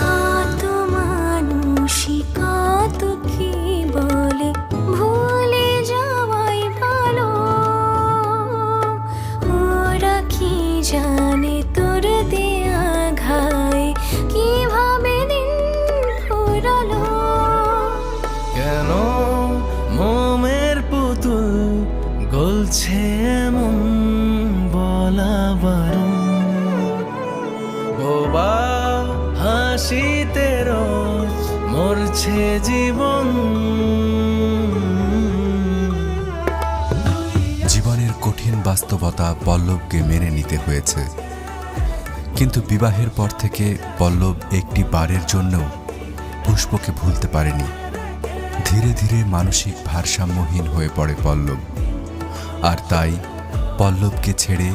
কত মানুষই কত কি বলে, ভুলে যাওয়াই ভালো। ওরা কি জানে তোর দেয়া ঘায়ে কিভাবে দিন ফুরালো। কেন মোমের পুতুল গলছে এমন বলা বারণ, বোবা হাসিতে রোজ মরছে জীবন। জীবনের কঠিন বাস্তবতা পল্লবকে মেনে নিতে হয়েছে, কিন্তু বিবাহের পর থেকে পল্লব একটি বারের জন্যও পুষ্পকে ভুলতে পারেনি। ধীরে ধীরে মানসিক ভারসাম্যহীন হয়ে পড়ে পল্লব, আর তাই পল্লবকে ছেড়ে